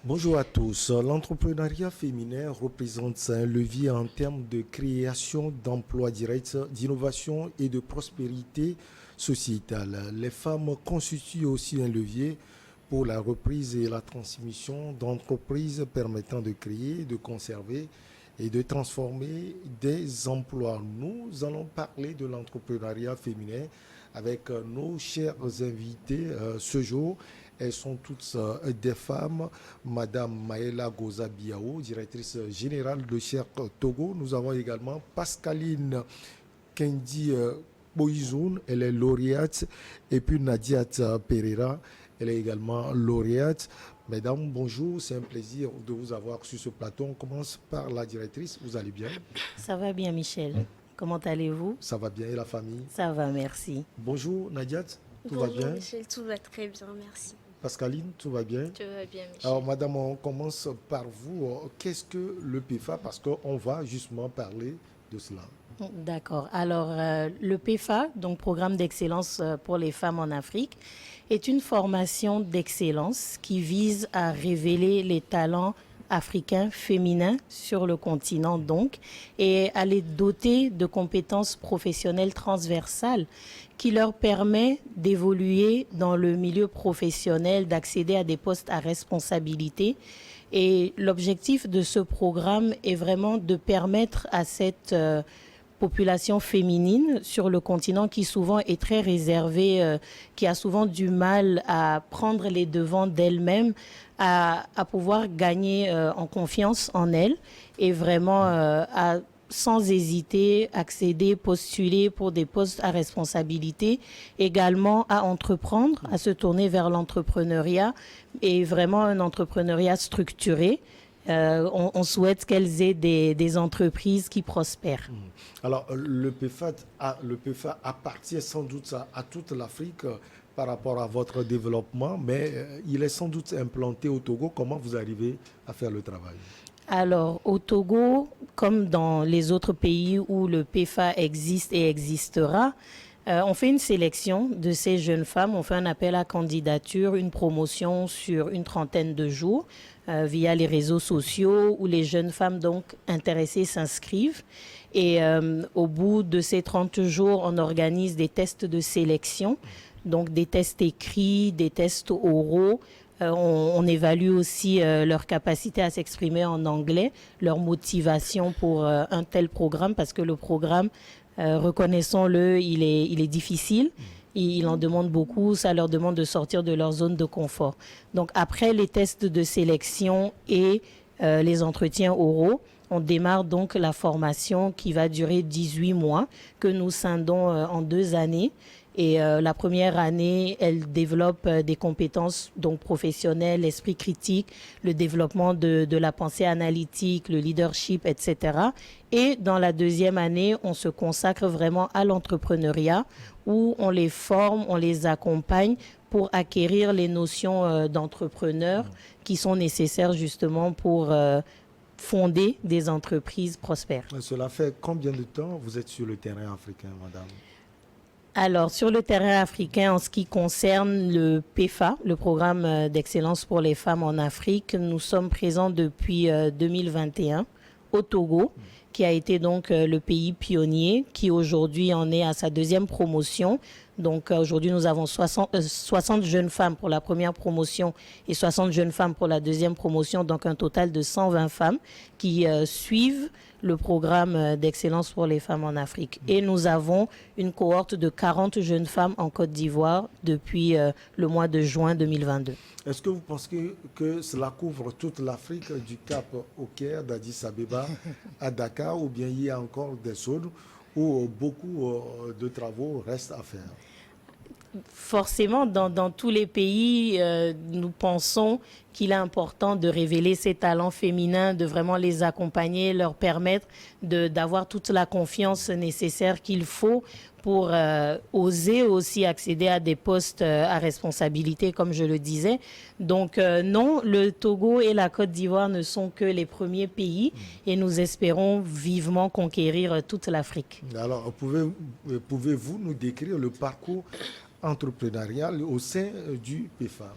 Bonjour à tous. L'entrepreneuriat féminin représente un levier en termes de création d'emplois directs, d'innovation et de prospérité sociétale. Les femmes constituent aussi un levier pour la reprise et la transmission d'entreprises permettant de créer, de conserver et de transformer des emplois. Nous allons parler de l'entrepreneuriat féminin avec nos chers invités ce jour. Elles sont toutes des femmes. Madame Maëla Goza Biao, directrice générale de Cher Togo. Nous avons également Pascaline Kendi Boizoun, elle est lauréate. Et puis Nadiat Pereira, elle est également lauréate. Mesdames, bonjour, c'est un plaisir de vous avoir sur ce plateau. On commence par la directrice, vous allez bien? Ça va bien, Michel. Comment allez-vous? Ça va bien, et la famille? Ça va, merci. Bonjour Nadiat, tout va Bonjour bien? Michel, tout va très bien, merci. Pascaline, tout va bien? Tout va bien Michel. Alors madame, on commence par vous. Qu'est-ce que le PFA? Parce qu'on va justement parler de cela. D'accord. Alors, le PFA, donc Programme d'excellence pour les femmes en Afrique, est une formation d'excellence qui vise à révéler les talents africains féminins sur le continent donc et à les doter de compétences professionnelles transversales qui leur permet d'évoluer dans le milieu professionnel, d'accéder à des postes à responsabilité. Et l'objectif de ce programme est vraiment de permettre à cette population féminine sur le continent qui souvent est très réservée, qui a souvent du mal à prendre les devants d'elle-même, à pouvoir gagner en confiance en elle et vraiment à sans hésiter accéder, postuler pour des postes à responsabilité, également à entreprendre, à se tourner vers l'entrepreneuriat et vraiment un entrepreneuriat structuré. On souhaite qu'elles aient des entreprises qui prospèrent. Alors, le PFA appartient sans doute à toute l'Afrique par rapport à votre développement, mais il est sans doute implanté au Togo. Comment vous arrivez à faire le travail? Alors, au Togo, comme dans les autres pays où le PFA existe et existera, on fait une sélection de ces jeunes femmes, on fait un appel à candidature, une promotion sur une trentaine de jours via les réseaux sociaux où les jeunes femmes donc intéressées s'inscrivent. Et au bout de ces 30 jours, on organise des tests de sélection, donc des tests écrits, des tests oraux. On évalue aussi leur capacité à s'exprimer en anglais, leur motivation pour un tel programme, parce que le programme, reconnaissons-le, il est difficile. Il en demande beaucoup, ça leur demande de sortir de leur zone de confort. Donc après les tests de sélection et les entretiens oraux, on démarre donc la formation qui va durer 18 mois, que nous scindons en 2 années. Et la première année, elle développe des compétences donc professionnelles, l'esprit critique, le développement de la pensée analytique, le leadership, etc. Et dans la deuxième année, on se consacre vraiment à l'entrepreneuriat où on les forme, on les accompagne pour acquérir les notions d'entrepreneur qui sont nécessaires justement pour fonder des entreprises prospères. Cela fait combien de temps vous êtes sur le terrain africain, madame? Alors, sur le terrain africain, en ce qui concerne le PFA, le programme d'excellence pour les femmes en Afrique, nous sommes présents depuis 2021 au Togo, qui a été donc le pays pionnier, qui aujourd'hui en est à sa deuxième promotion. Donc aujourd'hui, nous avons 60 jeunes femmes pour la première promotion et 60 jeunes femmes pour la deuxième promotion, donc un total de 120 femmes qui suivent le programme d'excellence pour les femmes en Afrique. Et nous avons une cohorte de 40 jeunes femmes en Côte d'Ivoire depuis le mois de juin 2022. Est-ce que vous pensez que cela couvre toute l'Afrique, du Cap au Caire, d'Addis Abeba à Dakar, ou bien il y a encore des zones où beaucoup de travaux restent à faire? Forcément, dans tous les pays, nous pensons qu'il est important de révéler ces talents féminins, de vraiment les accompagner, leur permettre d'avoir toute la confiance nécessaire qu'il faut pour oser aussi accéder à des postes à responsabilité, comme je le disais. Donc non, le Togo et la Côte d'Ivoire ne sont que les premiers pays et nous espérons vivement conquérir toute l'Afrique. Alors, pouvez-vous nous décrire le parcours entrepreneurial au sein du PFA?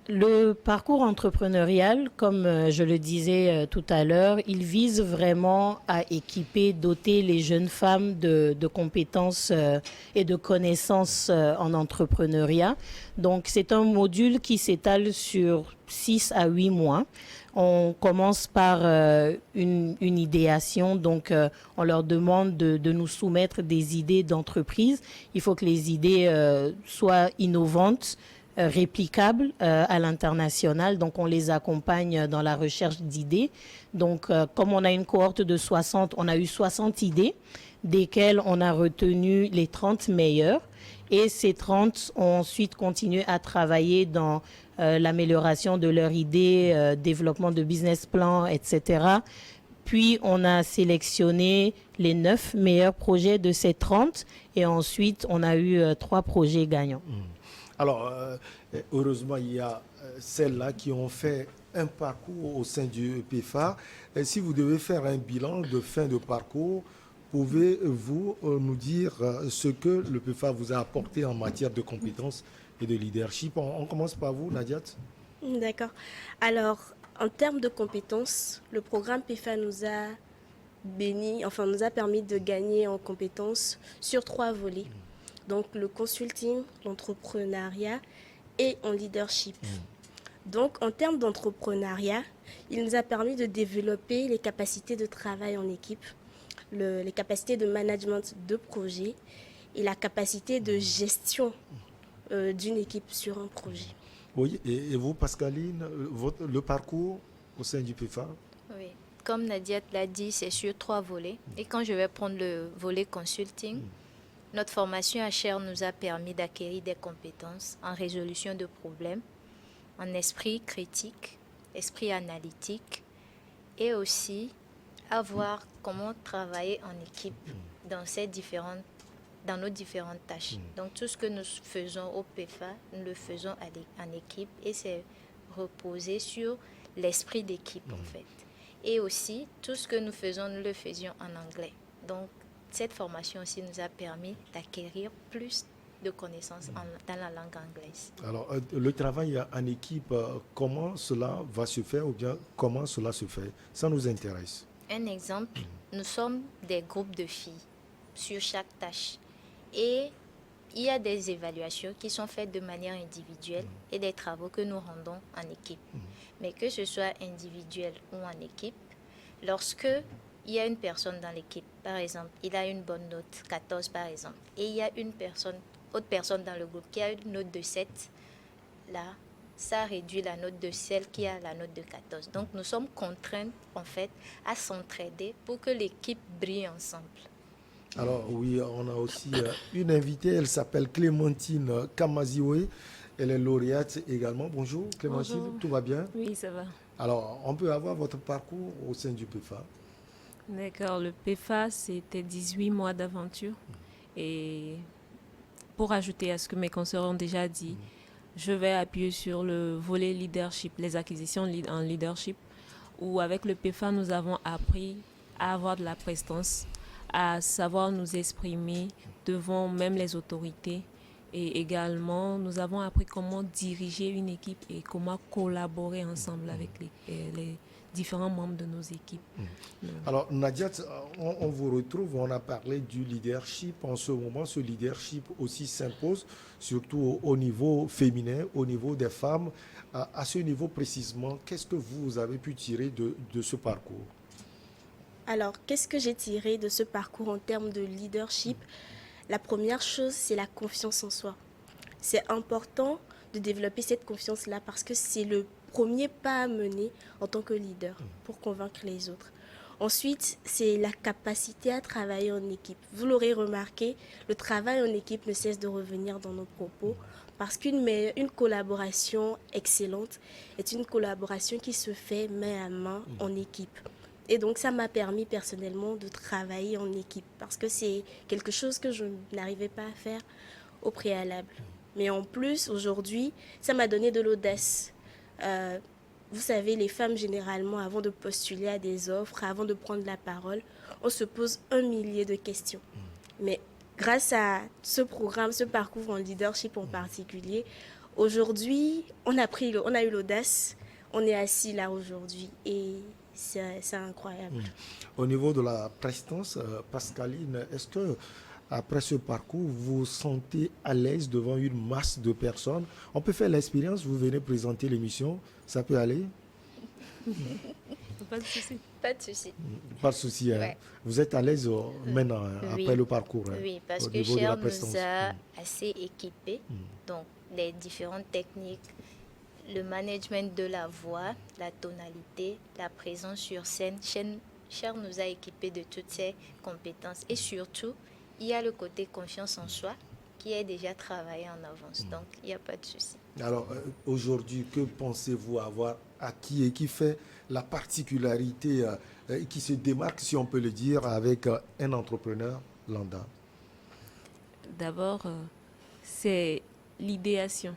Le parcours entrepreneurial, comme je le disais tout à l'heure, il vise vraiment à équiper, doter les jeunes femmes de compétences et de connaissances en entrepreneuriat. Donc, c'est un module qui s'étale sur 6 à 8 mois. On commence par une idéation, donc on leur demande de nous soumettre des idées d'entreprise. Il faut que les idées soient innovantes, réplicables à l'international. Donc, on les accompagne dans la recherche d'idées. Donc, comme on a une cohorte de 60, on a eu 60 idées, desquelles on a retenu les 30 meilleures. Et ces 30 ont ensuite continué à travailler dans l'amélioration de leurs idées, développement de business plan, etc. Puis, on a sélectionné les 9 meilleurs projets de ces 30 et ensuite, on a eu 3 projets gagnants. Alors, heureusement, il y a celles-là qui ont fait un parcours au sein du PFA. Et si vous devez faire un bilan de fin de parcours, pouvez-vous nous dire ce que le PFA vous a apporté en matière de compétences et de leadership? On commence par vous, Nadiat. D'accord. Alors, en termes de compétences, le programme PFA nous a nous a permis de gagner en compétences sur 3 volets. Donc, le consulting, l'entrepreneuriat et en leadership. Donc, en termes d'entrepreneuriat, il nous a permis de développer les capacités de travail en équipe, les capacités de management de projet et la capacité de gestion d'une équipe sur un projet. Oui, et vous, Pascaline, le parcours au sein du PFA? Oui, comme Nadia l'a dit, c'est sur 3 volets. Et quand je vais prendre le volet consulting, notre formation à Cher nous a permis d'acquérir des compétences en résolution de problèmes, en esprit critique, esprit analytique et aussi à voir comment travailler en équipe dans nos différentes tâches. Donc tout ce que nous faisons au PFA, nous le faisons en équipe et c'est reposé sur l'esprit d'équipe en fait. Et aussi tout ce que nous faisons, nous le faisions en anglais. Donc cette formation aussi nous a permis d'acquérir plus de connaissances dans la langue anglaise. Alors, le travail en équipe, comment cela va se faire ou bien comment cela se fait? Ça nous intéresse. Un exemple, nous sommes des groupes de filles sur chaque tâche. Et il y a des évaluations qui sont faites de manière individuelle et des travaux que nous rendons en équipe. Mais que ce soit individuel ou en équipe, lorsque il y a une personne dans l'équipe, par exemple, il a une bonne note, 14 par exemple, et il y a autre personne dans le groupe qui a une note de 7, là, ça réduit la note de celle qui a la note de 14. Donc, nous sommes contraints, en fait, à s'entraider pour que l'équipe brille ensemble. Alors, oui, on a aussi une invitée, elle s'appelle Clémentine Kamaziwe. Elle est lauréate également. Bonjour, Clémentine, bonjour. Tout va bien? Oui, ça va. Alors, on peut avoir votre parcours au sein du PFA? D'accord, le PFA, c'était 18 mois d'aventure. Et pour ajouter à ce que mes consoeurs ont déjà dit, je vais appuyer sur le volet leadership, les acquisitions en leadership, où avec le PFA, nous avons appris à avoir de la prestance, à savoir nous exprimer devant même les autorités. Et également, nous avons appris comment diriger une équipe et comment collaborer ensemble avec les différents membres de nos équipes. Alors, Nadiat, on vous retrouve, on a parlé du leadership. En ce moment, ce leadership aussi s'impose, surtout au niveau féminin, au niveau des femmes. À ce niveau précisément, qu'est-ce que vous avez pu tirer de ce parcours? Alors, qu'est-ce que j'ai tiré de ce parcours en termes de leadership? La première chose, c'est la confiance en soi. C'est important de développer cette confiance-là parce que c'est le premier pas à mener en tant que leader pour convaincre les autres. Ensuite, c'est la capacité à travailler en équipe. Vous l'aurez remarqué, le travail en équipe ne cesse de revenir dans nos propos parce qu'une collaboration excellente est une collaboration qui se fait main à main en équipe. Et donc, ça m'a permis personnellement de travailler en équipe parce que c'est quelque chose que je n'arrivais pas à faire au préalable. Mais en plus, aujourd'hui, ça m'a donné de l'audace. Vous savez, les femmes, généralement, avant de postuler à des offres, avant de prendre la parole, on se pose 1 millier de questions. Mais grâce à ce programme, ce parcours en leadership en particulier, Aujourd'hui, on a eu l'audace, on est assis là aujourd'hui et c'est incroyable. Au niveau de la prestance, Pascaline, est-ce que après ce parcours, vous vous sentez à l'aise devant une masse de personnes? On peut faire l'expérience, vous venez présenter l'émission, ça peut aller? Pas de souci. Pas de souci. Pas de souci. Hein. Ouais. Vous êtes à l'aise maintenant, Oui. après le parcours? Hein, Oui, parce au que niveau de la Cher prestance. nous a assez équipés. Donc, les différentes techniques, le management de la voix, la tonalité, la présence sur scène. Cher nous a équipés de toutes ces compétences. Et surtout, il y a le côté confiance en soi qui est déjà travaillé en avance. Donc, il n'y a pas de souci. Alors, aujourd'hui, que pensez-vous avoir acquis et qui fait la particularité, qui se démarque, si on peut le dire, avec un entrepreneur lambda? D'abord, c'est l'idéation.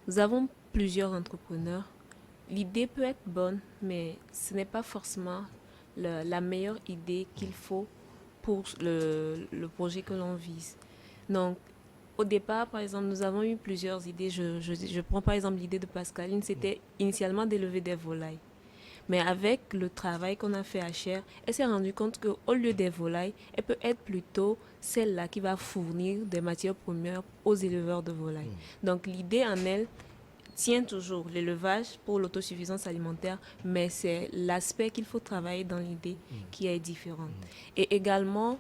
Nous avons plusieurs entrepreneurs. L'idée peut être bonne, mais ce n'est pas forcément la meilleure idée qu'il faut pour le projet que l'on vise. Donc, au départ, par exemple, nous avons eu plusieurs idées. Je prends par exemple l'idée de Pascaline, c'était initialement d'élever des volailles. Mais avec le travail qu'on a fait à Cher, elle s'est rendue compte qu'au lieu des volailles, elle peut être plutôt celle-là qui va fournir des matières premières aux éleveurs de volailles. Donc l'idée en elle tient toujours l'élevage pour l'autosuffisance alimentaire, mais c'est l'aspect qu'il faut travailler dans l'idée qui est différent. Et également,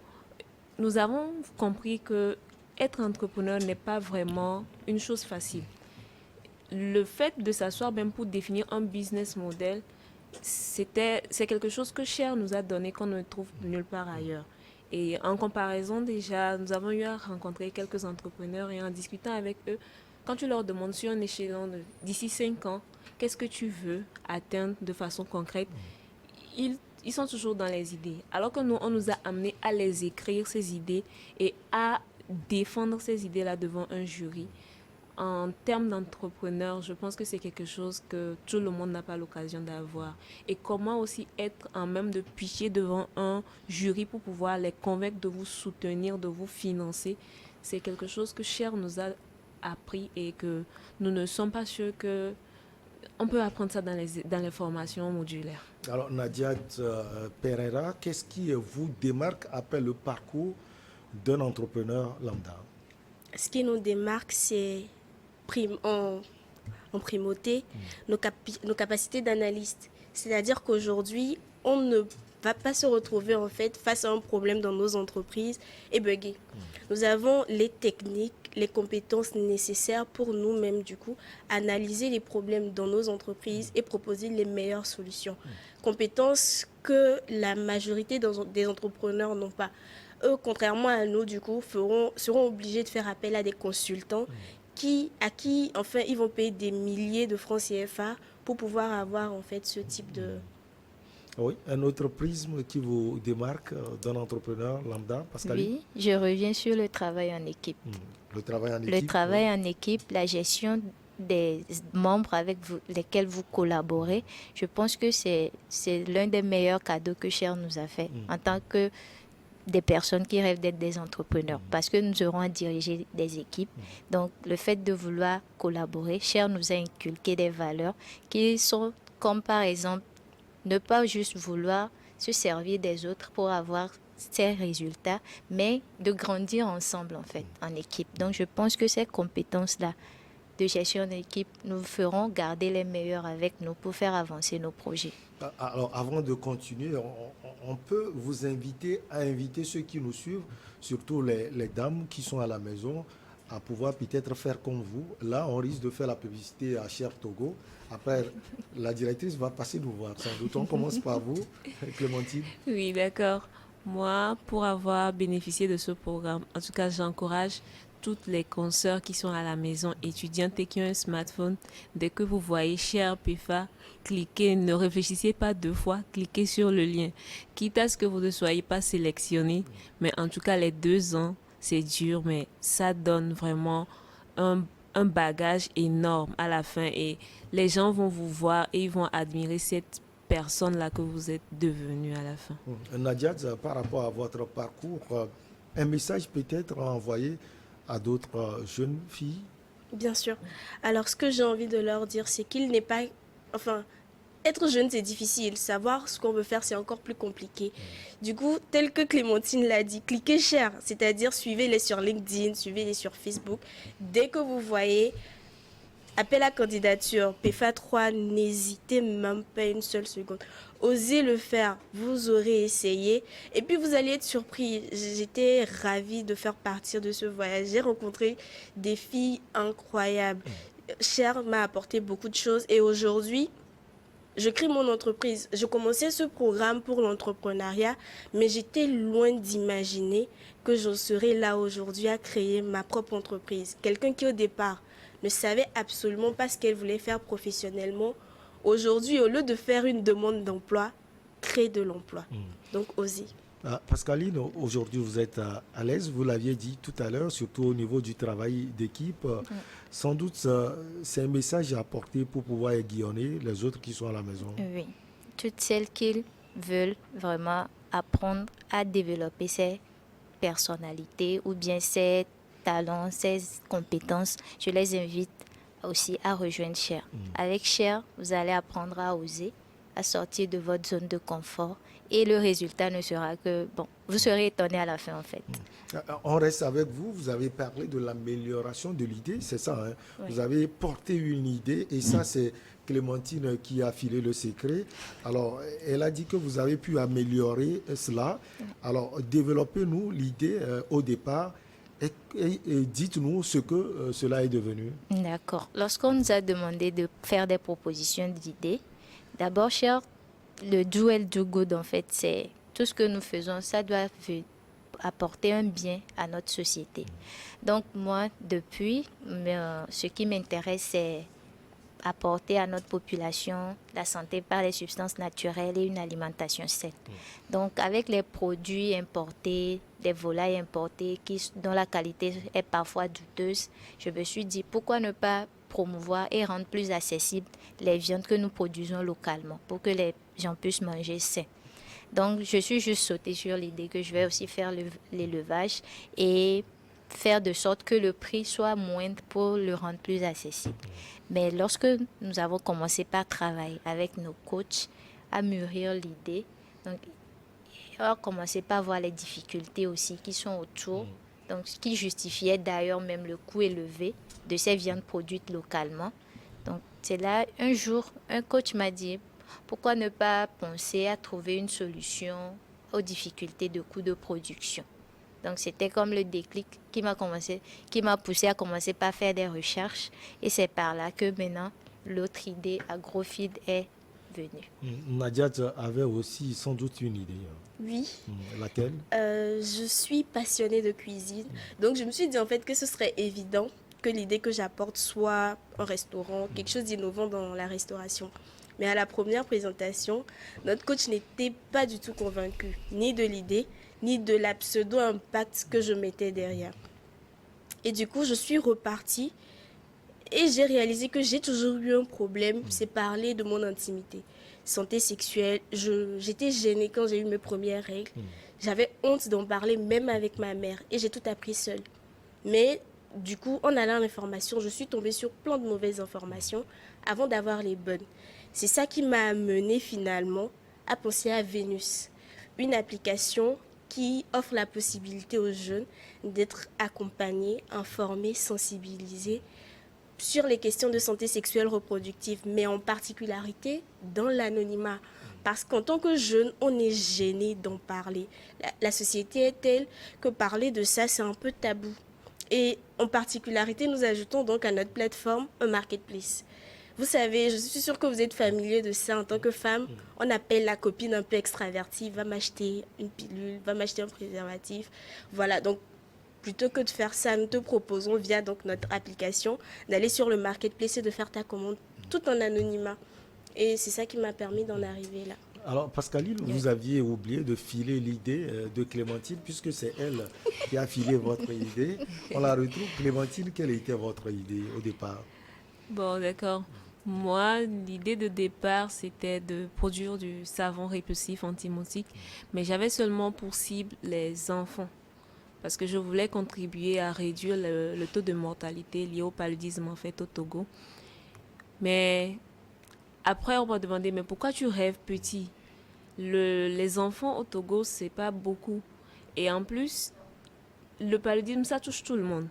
nous avons compris que être entrepreneur n'est pas vraiment une chose facile. Le fait de s'asseoir même pour définir un business model, c'est quelque chose que Cher nous a donné qu'on ne trouve nulle part ailleurs. Et en comparaison déjà, nous avons eu à rencontrer quelques entrepreneurs et en discutant avec eux, quand tu leur demandes sur un échelon d'ici 5 ans, qu'est-ce que tu veux atteindre de façon concrète, ils sont toujours dans les idées. Alors que nous, on nous a amenés à les écrire, ces idées, et à défendre ces idées-là devant un jury. En termes d'entrepreneur, je pense que c'est quelque chose que tout le monde n'a pas l'occasion d'avoir. Et comment aussi être en même de picher devant un jury pour pouvoir les convaincre de vous soutenir, de vous financer, c'est quelque chose que Cher nous a appris et que nous ne sommes pas sûrs que on peut apprendre ça dans les formations modulaires. Alors, Nadia Pereira, qu'est-ce qui vous démarque après le parcours d'un entrepreneur lambda? Ce qui nous démarque, c'est en primauté nos capacités d'analyste. C'est-à-dire qu'aujourd'hui, on ne va pas se retrouver en fait face à un problème dans nos entreprises et bugger. Nous avons les techniques, les compétences nécessaires pour nous-mêmes du coup analyser les problèmes dans nos entreprises et proposer les meilleures solutions. Compétences que la majorité des entrepreneurs n'ont pas. Eux, contrairement à nous, du coup, seront obligés de faire appel à des consultants à qui, enfin, ils vont payer des milliers de francs CFA pour pouvoir avoir, en fait, ce type de... Oui, un autre prisme qui vous démarque d'un entrepreneur lambda, Pascaline? Oui, je reviens sur le travail en équipe. Le travail en équipe. Le travail en équipe, la gestion des membres avec lesquels vous collaborez, je pense que c'est l'un des meilleurs cadeaux que Cher nous a fait en tant que des personnes qui rêvent d'être des entrepreneurs parce que nous aurons à diriger des équipes. Donc, le fait de vouloir collaborer, Cher nous a inculqué des valeurs qui sont comme par exemple ne pas juste vouloir se servir des autres pour avoir ces résultats, mais de grandir ensemble en fait, en équipe. Donc, je pense que ces compétences-là de gestion d'équipe nous feront garder les meilleurs avec nous pour faire avancer nos projets. Alors, avant de continuer, on peut vous inviter à inviter ceux qui nous suivent, surtout les dames qui sont à la maison, à pouvoir peut-être faire comme vous. Là, on risque de faire la publicité à Cher Togo. Après, la directrice va passer nous voir. Sans doute, on commence par vous, Clémentine. Oui, d'accord. Moi, pour avoir bénéficié de ce programme, en tout cas, j'encourage toutes les consoeurs qui sont à la maison, étudiantes et qui ont un smartphone, dès que vous voyez Cher PEFA, cliquez, ne réfléchissez pas 2 fois, cliquez sur le lien. Quitte à ce que vous ne soyez pas sélectionné, mais en tout cas, les 2 ans, c'est dur, mais ça donne vraiment un bagage énorme à la fin et les gens vont vous voir et ils vont admirer cette personne-là que vous êtes devenu à la fin. Nadia, par rapport à votre parcours, un message peut-être à envoyer à d'autres jeunes filles Bien sûr. Alors, ce que j'ai envie de leur dire, c'est qu'il n'est pas... Enfin, être jeune, c'est difficile. Savoir ce qu'on veut faire, c'est encore plus compliqué. Du coup, tel que Clémentine l'a dit, cliquez cher, c'est-à-dire suivez-les sur LinkedIn, suivez-les sur Facebook. Dès que vous voyez appel à candidature, PFA 3, n'hésitez même pas une seule seconde. Osez le faire, vous aurez essayé et puis vous allez être surpris. J'étais ravie de faire partie de ce voyage. J'ai rencontré des filles incroyables. Cher m'a apporté beaucoup de choses et aujourd'hui, je crée mon entreprise. Je commençais ce programme pour l'entrepreneuriat, mais j'étais loin d'imaginer que je serais là aujourd'hui à créer ma propre entreprise. Quelqu'un qui au départ ne savait absolument pas ce qu'elle voulait faire professionnellement, aujourd'hui, au lieu de faire une demande d'emploi, crée de l'emploi. Donc, osez. Pascaline, aujourd'hui vous êtes à l'aise, vous l'aviez dit tout à l'heure, surtout au niveau du travail d'équipe. Sans doute, c'est un message à apporter pour pouvoir aiguillonner les autres qui sont à la maison. Oui, toutes celles qui veulent vraiment apprendre à développer ses personnalités ou bien ses talents, ses compétences, je les invite aussi à rejoindre Cher. Avec Cher, vous allez apprendre à oser, à sortir de votre zone de confort et le résultat ne sera que, bon, vous serez étonné à la fin en fait. On reste avec vous, vous avez parlé de l'amélioration de l'idée, c'est ça, hein? Oui. Vous avez porté une idée et ça c'est Clémentine qui a filé le secret. Alors, elle a dit que vous avez pu améliorer cela. Alors, développez-nous l'idée au départ et dites-nous ce que cela est devenu. D'accord. Lorsqu'on nous a demandé de faire des propositions d'idées, d'abord, Cher, le do and do good, en fait, c'est tout ce que nous faisons, ça doit apporter un bien à notre société. Donc, moi, depuis, ce qui m'intéresse, c'est apporter à notre population la santé par les substances naturelles et une alimentation saine. Donc, avec les produits importés, des volailles importées dont la qualité est parfois douteuse, je me suis dit pourquoi ne pas promouvoir et rendre plus accessibles les viandes que nous produisons localement pour que les gens puissent manger sain. Donc, je suis juste sautée sur l'idée que je vais aussi faire l'élevage et faire de sorte que le prix soit moindre pour le rendre plus accessible. Mais lorsque nous avons commencé par travailler avec nos coachs à mûrir l'idée, donc on a commencé par voir les difficultés aussi qui sont autour, donc ce qui justifiait d'ailleurs même le coût élevé de ces viandes produites localement. Donc c'est là, un jour, un coach m'a dit, pourquoi ne pas penser à trouver une solution aux difficultés de coût de production. Donc c'était comme le déclic qui m'a poussé à commencer par faire des recherches et c'est par là que maintenant l'autre idée AgroFeed est venue. Nadiat avait aussi sans doute une idée. Oui. Laquelle? Je suis passionnée de cuisine. Donc je me suis dit en fait que ce serait évident que l'idée que j'apporte soit un restaurant, quelque chose d'innovant dans la restauration. Mais à la première présentation, notre coach n'était pas du tout convaincu, ni de l'idée, ni de la pseudo-impact que je mettais derrière. Et du coup, je suis repartie et j'ai réalisé que j'ai toujours eu un problème, c'est parler de mon intimité. Santé sexuelle, j'étais gênée quand j'ai eu mes premières règles. J'avais honte d'en parler même avec ma mère et j'ai tout appris seule. Mais du coup, en allant à l'information, je suis tombée sur plein de mauvaises informations avant d'avoir les bonnes. C'est ça qui m'a amenée finalement à penser à Vénus, une application qui offre la possibilité aux jeunes d'être accompagnés, informés, sensibilisés sur les questions de santé sexuelle reproductive, mais en particularité dans l'anonymat. Parce qu'en tant que jeune, on est gêné d'en parler. La société est telle que parler de ça, c'est un peu tabou. Et en particularité, nous ajoutons donc à notre plateforme un marketplace. Vous savez, je suis sûre que vous êtes familier de ça en tant que femme. On appelle la copine un peu extravertie, va m'acheter une pilule, va m'acheter un préservatif. Voilà, donc plutôt que de faire ça, nous te proposons via donc notre application d'aller sur le marketplace et de faire ta commande tout en anonymat. Et c'est ça qui m'a permis d'en arriver là. Alors, Pascaline, vous aviez oublié de filer l'idée de Clémentine, puisque c'est elle qui a filé votre idée. On la retrouve. Clémentine, quelle était votre idée au départ? Bon, d'accord. Moi, l'idée de départ, c'était de produire du savon répulsif antimotique, mais j'avais seulement pour cible les enfants. parce que je voulais contribuer à réduire le taux de mortalité lié au paludisme en fait au Togo. Mais après, on m'a demandé, mais pourquoi tu rêves petit? Les enfants au Togo, c'est pas beaucoup. Et en plus, le paludisme, ça touche tout le monde.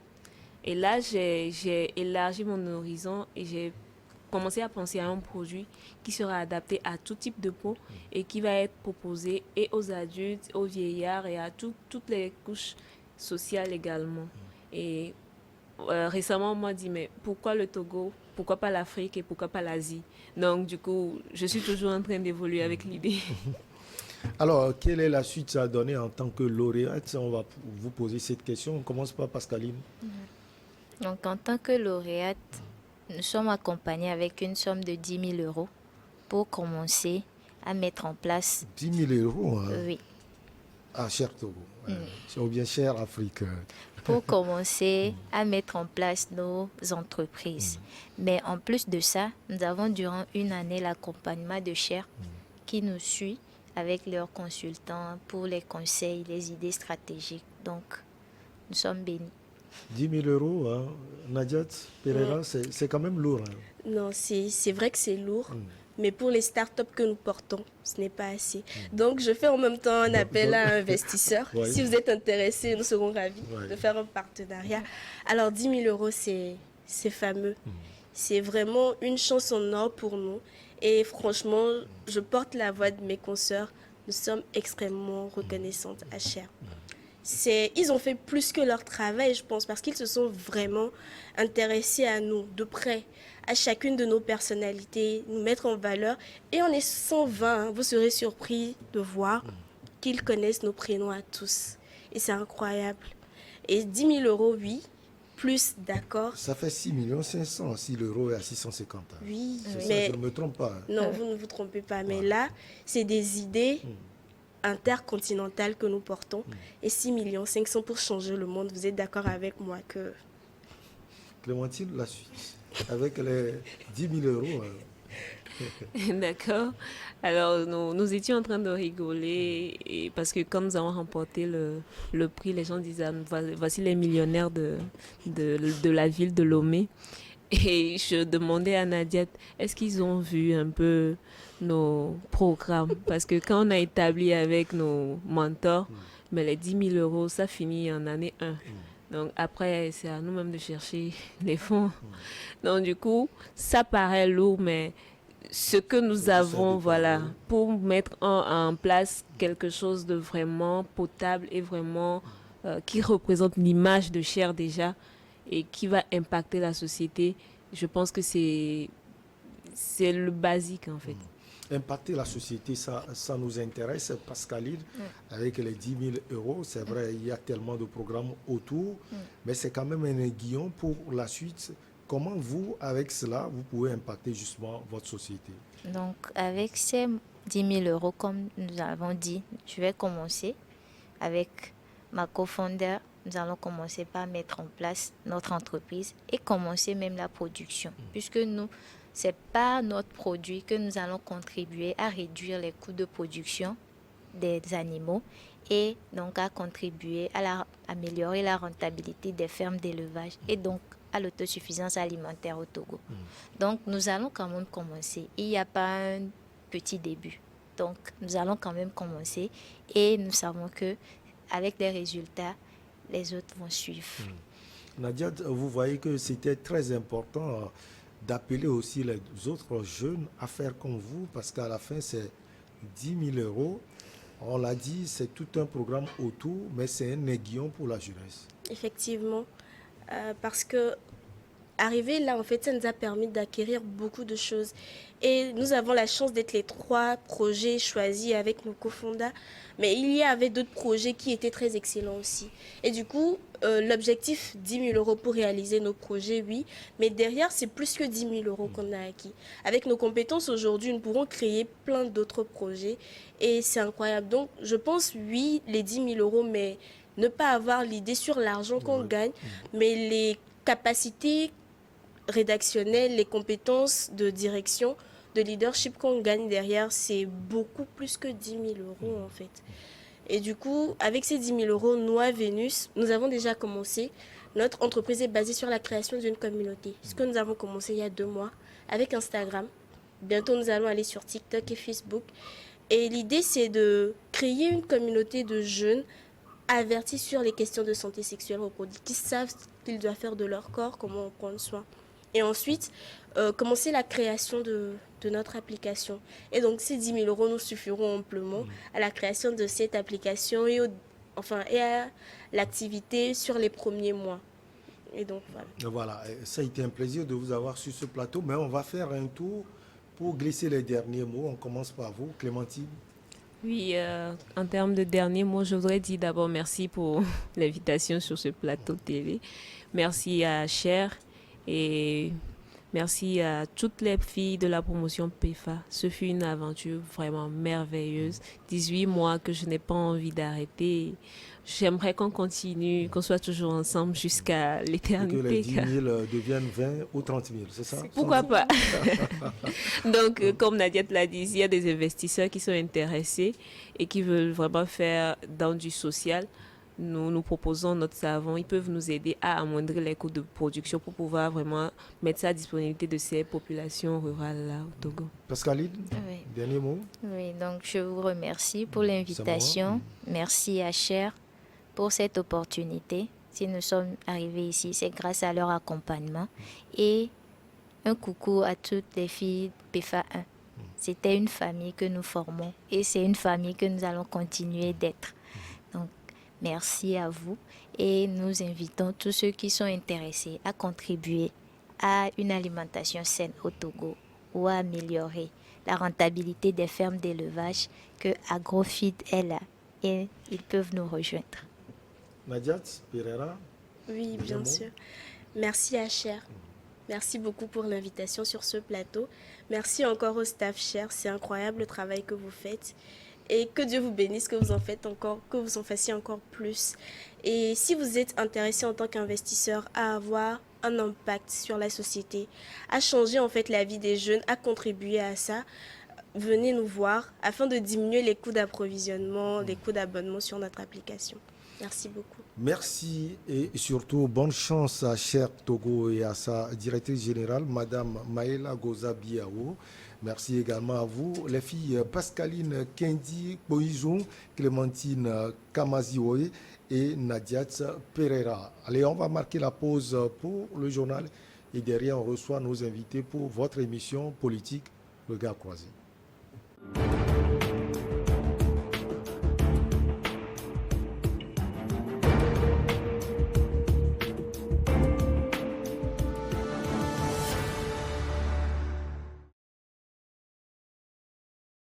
Et là, j'ai élargi mon horizon et j'ai commencé à penser à un produit qui sera adapté à tout type de peau et qui va être proposé et aux adultes, aux vieillards et à toutes les couches sociales également. Et récemment, on m'a dit, mais pourquoi le Togo? Pourquoi pas l'Afrique et pourquoi pas l'Asie? Donc, du coup, je suis toujours en train d'évoluer avec l'idée. Alors, quelle est la suite à donner en tant que lauréate? On va vous poser cette question. On commence par Pascaline. Donc, en tant que lauréate, nous sommes accompagnés avec une somme de 10 000 euros pour commencer à mettre en place. 10 000 euros, hein? Oui. Ah, cher Togo. Ou bien cher Afrique. Pour commencer à mettre en place nos entreprises. Mais en plus de ça, nous avons durant une année l'accompagnement de Cher qui nous suit avec leurs consultants pour les conseils, les idées stratégiques. Donc, nous sommes bénis. 10 000 euros, hein? Nadiat Pereira, c'est quand même lourd. Hein? Non, c'est vrai que c'est lourd, mais pour les startups que nous portons, ce n'est pas assez. Donc, je fais en même temps un appel à investisseurs. Ouais. Si vous êtes intéressés, nous serons ravis de faire un partenariat. Alors, 10 000 euros, c'est fameux. C'est vraiment une chance en or pour nous. Et franchement, je porte la voix de mes consoeurs. Nous sommes extrêmement reconnaissantes à Cher. Ils ont fait plus que leur travail, je pense, parce qu'ils se sont vraiment intéressés à nous, de près, à chacune de nos personnalités, nous mettre en valeur. Et on est 120, hein, vous serez surpris de voir qu'ils connaissent nos prénoms à tous. Et c'est incroyable. Et 10 000 euros, oui, plus d'accord. Ça fait 6 500 si l'euro est à 650. Hein. Oui, C'est mais ça, je ne me trompe pas. Hein. non, vous ne vous trompez pas. Mais là, c'est des idées intercontinentales que nous portons. Et 6 500 000 pour changer le monde. Vous êtes d'accord avec moi que... Clémentine, la suite. Avec les 10 000 euros. D'accord. Alors, nous étions en train de rigoler et parce que quand nous avons remporté le prix, les gens disaient, voici les millionnaires de la ville de Lomé. Et je demandais à Nadia, est-ce qu'ils ont vu un peu nos programmes? Parce que quand on a établi avec nos mentors, mais les 10 000 euros, ça finit en année 1. Donc après, c'est à nous-mêmes de chercher les fonds. Donc du coup, ça paraît lourd, mais ce que nous avons, voilà, pour mettre en place quelque chose de vraiment potable et vraiment qui représente l'image de Cher déjà et qui va impacter la société, je pense que c'est le basique en fait. Impacter la société, ça nous intéresse, Pascaline, avec les 10 000 euros. C'est vrai, il y a tellement de programmes autour, mais c'est quand même un aiguillon pour la suite. Comment vous, avec cela, vous pouvez impacter justement votre société? Donc, avec ces 10 000 euros, comme nous avons dit, je vais commencer avec ma cofondeur. Nous allons commencer par mettre en place notre entreprise et commencer même la production. Puisque nous, ce n'est pas notre produit que nous allons contribuer à réduire les coûts de production des animaux et donc à contribuer à améliorer la rentabilité des fermes d'élevage et donc à l'autosuffisance alimentaire au Togo. Donc, nous allons quand même commencer. Il n'y a pas un petit début. Donc, nous allons quand même commencer et nous savons que avec les résultats, les autres vont suivre. Nadia, vous voyez que c'était très important d'appeler aussi les autres jeunes à faire comme vous, parce qu'à la fin, c'est 10 000 euros. On l'a dit, c'est tout un programme autour, mais c'est un aiguillon pour la jeunesse. Effectivement, parce que arriver là, en fait, ça nous a permis d'acquérir beaucoup de choses. Et nous avons la chance d'être les 3 projets choisis avec nos cofondats. Mais il y avait d'autres projets qui étaient très excellents aussi. Et du coup, l'objectif, 10 000 euros pour réaliser nos projets, oui. Mais derrière, c'est plus que 10 000 euros qu'on a acquis. Avec nos compétences aujourd'hui, nous pourrons créer plein d'autres projets. Et c'est incroyable. Donc, je pense, oui, les 10 000 euros, mais ne pas avoir l'idée sur l'argent qu'on gagne, mais les capacités rédactionnelles, les compétences de direction, de leadership qu'on gagne derrière, c'est beaucoup plus que 10 000 euros en fait. Et du coup, avec ces 10 000 euros, nous, à Vénus, nous avons déjà commencé. Notre entreprise est basée sur la création d'une communauté. Ce que nous avons commencé il y a 2 mois avec Instagram. Bientôt, nous allons aller sur TikTok et Facebook. Et l'idée, c'est de créer une communauté de jeunes avertis sur les questions de santé sexuelle reproductive, qui savent ce qu'ils doivent faire de leur corps, comment en prendre soin. Et ensuite, commencer la création de notre application. Et donc, ces 10 000 euros nous suffiront amplement à la création de cette application et, et à l'activité sur les premiers mois. Et donc, voilà. Voilà, ça a été un plaisir de vous avoir sur ce plateau, mais on va faire un tour pour glisser les derniers mots. On commence par vous, Clémentine. Oui, en termes de derniers mots, je voudrais dire d'abord merci pour l'invitation sur ce plateau télé. Merci à Cher et merci à toutes les filles de la promotion PEFA. Ce fut une aventure vraiment merveilleuse. 18 mois que je n'ai pas envie d'arrêter. J'aimerais qu'on continue, qu'on soit toujours ensemble jusqu'à l'éternité. Et que les 10 000 deviennent 20 ou 30 000, c'est ça? Pourquoi pas? Donc, comme Nadia l'a dit, il y a des investisseurs qui sont intéressés et qui veulent vraiment faire dans du social. Nous proposons notre savon. Ils peuvent nous aider à amoindrir les coûts de production pour pouvoir vraiment mettre ça à disponibilité de ces populations rurales-là au Togo. Pascaline, Oui. dernier mot. Oui, donc je vous remercie pour l'invitation. Merci à Cher pour cette opportunité. Si nous sommes arrivés ici, c'est grâce à leur accompagnement. Et un coucou à toutes les filles PEFA 1. C'était une famille que nous formons et c'est une famille que nous allons continuer d'être. Donc, merci à vous et nous invitons tous ceux qui sont intéressés à contribuer à une alimentation saine au Togo ou à améliorer la rentabilité des fermes d'élevage que AgroFeed est là et ils peuvent nous rejoindre. Nadiat Pereira. Oui, bien sûr. Merci à Cher. Merci beaucoup pour l'invitation sur ce plateau. Merci encore au staff Cher. C'est incroyable le travail que vous faites. Et que Dieu vous bénisse, que vous en faites encore, que vous en fassiez encore plus. Et si vous êtes intéressé en tant qu'investisseur à avoir un impact sur la société, à changer en fait la vie des jeunes, à contribuer à ça, venez nous voir afin de diminuer les coûts d'approvisionnement, les coûts d'abonnement sur notre application. Merci beaucoup. Merci et surtout bonne chance à Cher Togo et à sa directrice générale, Madame Maëla Goza Biao. Merci également à vous, les filles Pascaline Kendi Boizou, Clémentine Kamazioé et Nadiat Pereira. Allez, on va marquer la pause pour le journal et derrière on reçoit nos invités pour votre émission politique, Le Gars Croisé.